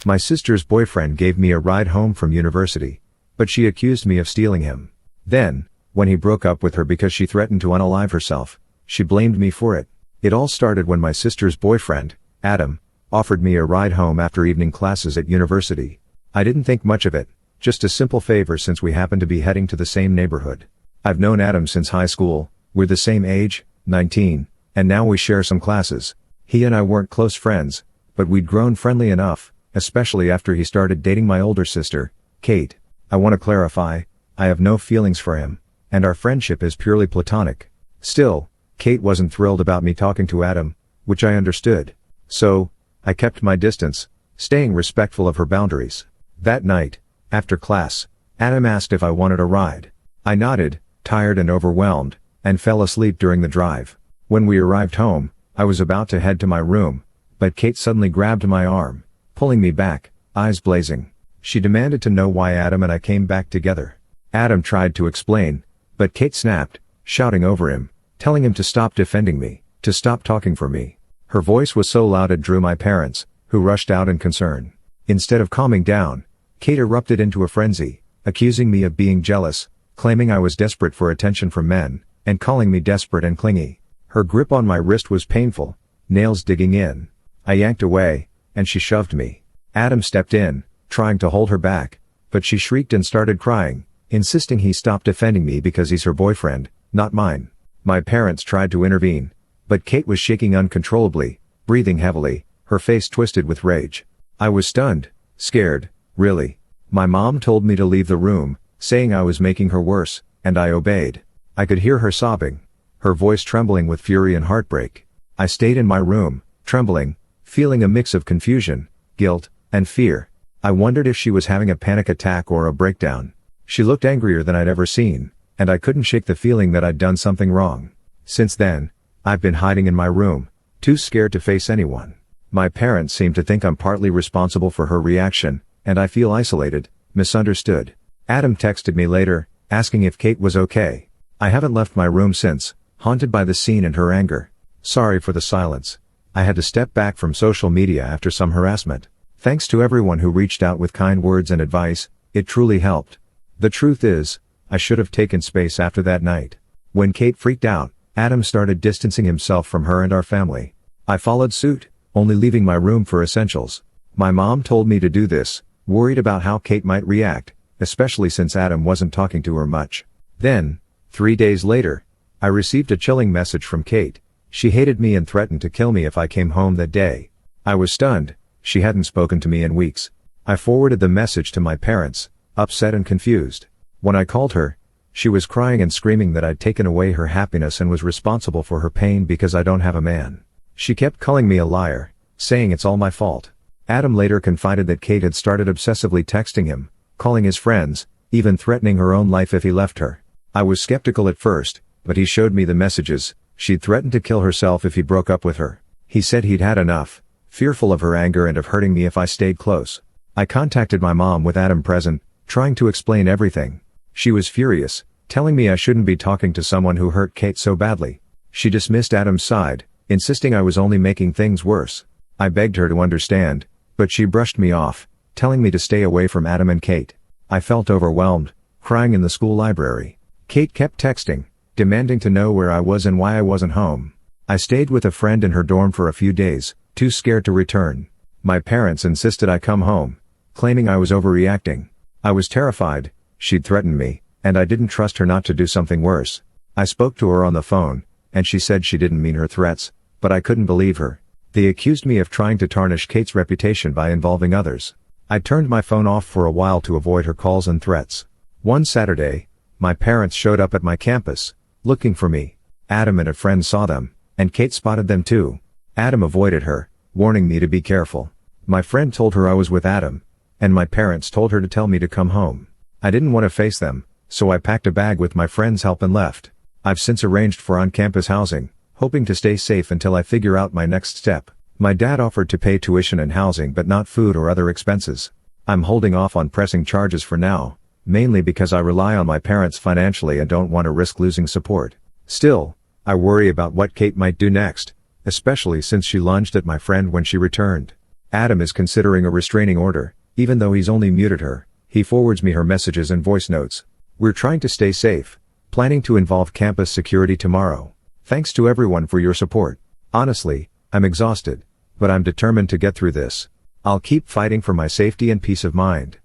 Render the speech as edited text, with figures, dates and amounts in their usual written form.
My sister's boyfriend gave me a ride home from university, but she accused me of stealing him. Then, when he broke up with her because she threatened to unalive herself, she blamed me for it. It all started when my sister's boyfriend, Adam, offered me a ride home after evening classes at university. I didn't think much of it, just a simple favor since we happened to be heading to the same neighborhood. I've known Adam since high school, we're the same age, 19, and now we share some classes. He and I weren't close friends, but we'd grown friendly enough, especially after he started dating my older sister, Kate. I want to clarify, I have no feelings for him, and our friendship is purely platonic. Still, Kate wasn't thrilled about me talking to Adam, which I understood. So, I kept my distance, staying respectful of her boundaries. That night, after class, Adam asked if I wanted a ride. I nodded, tired and overwhelmed, and fell asleep during the drive. When we arrived home, I was about to head to my room, but Kate suddenly grabbed my arm, pulling me back, eyes blazing. She demanded to know why Adam and I came back together. Adam tried to explain, but Kate snapped, shouting over him, telling him to stop defending me, to stop talking for me. Her voice was so loud it drew my parents, who rushed out in concern. Instead of calming down, Kate erupted into a frenzy, accusing me of being jealous, claiming I was desperate for attention from men, and calling me desperate and clingy. Her grip on my wrist was painful, nails digging in. I yanked away, and she shoved me. Adam stepped in, trying to hold her back, but she shrieked and started crying, insisting he stop defending me because he's her boyfriend, not mine. My parents tried to intervene, but Kate was shaking uncontrollably, breathing heavily, her face twisted with rage. I was stunned, scared, really. My mom told me to leave the room, saying I was making her worse, and I obeyed. I could hear her sobbing, her voice trembling with fury and heartbreak. I stayed in my room, trembling, feeling a mix of confusion, guilt, and fear. I wondered if she was having a panic attack or a breakdown. She looked angrier than I'd ever seen, and I couldn't shake the feeling that I'd done something wrong. Since then, I've been hiding in my room, too scared to face anyone. My parents seem to think I'm partly responsible for her reaction, and I feel isolated, misunderstood. Adam texted me later, asking if Kate was okay. I haven't left my room since, haunted by the scene and her anger. Sorry for the silence. I had to step back from social media after some harassment. Thanks to everyone who reached out with kind words and advice, it truly helped. The truth is, I should have taken space after that night. When Kate freaked out, Adam started distancing himself from her and our family. I followed suit, only leaving my room for essentials. My mom told me to do this, worried about how Kate might react, especially since Adam wasn't talking to her much. Then, 3 days later, I received a chilling message from Kate. She hated me and threatened to kill me if I came home that day. I was stunned. She hadn't spoken to me in weeks. I forwarded the message to my parents, upset and confused. When I called her, she was crying and screaming that I'd taken away her happiness and was responsible for her pain because I don't have a man. She kept calling me a liar, saying it's all my fault. Adam later confided that Kate had started obsessively texting him, calling his friends, even threatening her own life if he left her. I was skeptical at first, but he showed me the messages. She'd threatened to kill herself if he broke up with her. He said he'd had enough, fearful of her anger and of hurting me if I stayed close. I contacted my mom with Adam present, trying to explain everything. She was furious, telling me I shouldn't be talking to someone who hurt Kate so badly. She dismissed Adam's side, insisting I was only making things worse. I begged her to understand, but she brushed me off, telling me to stay away from Adam and Kate. I felt overwhelmed, crying in the school library. Kate kept texting, demanding to know where I was and why I wasn't home. I stayed with a friend in her dorm for a few days, too scared to return. My parents insisted I come home, claiming I was overreacting. I was terrified. She'd threatened me, and I didn't trust her not to do something worse. I spoke to her on the phone, and she said she didn't mean her threats, but I couldn't believe her. They accused me of trying to tarnish Kate's reputation by involving others. I turned my phone off for a while to avoid her calls and threats. One Saturday, my parents showed up at my campus, looking for me. Adam and a friend saw them, and Kate spotted them too. Adam avoided her, warning me to be careful. My friend told her I was with Adam, and my parents told her to tell me to come home. I didn't want to face them, so I packed a bag with my friend's help and left. I've since arranged for on-campus housing, hoping to stay safe until I figure out my next step. My dad offered to pay tuition and housing but not food or other expenses. I'm holding off on pressing charges for now, mainly because I rely on my parents financially and don't want to risk losing support. Still, I worry about what Kate might do next, especially since she lunged at my friend when she returned. Adam is considering a restraining order, even though he's only muted her. He forwards me her messages and voice notes. We're trying to stay safe, planning to involve campus security tomorrow. Thanks to everyone for your support. Honestly, I'm exhausted, but I'm determined to get through this. I'll keep fighting for my safety and peace of mind.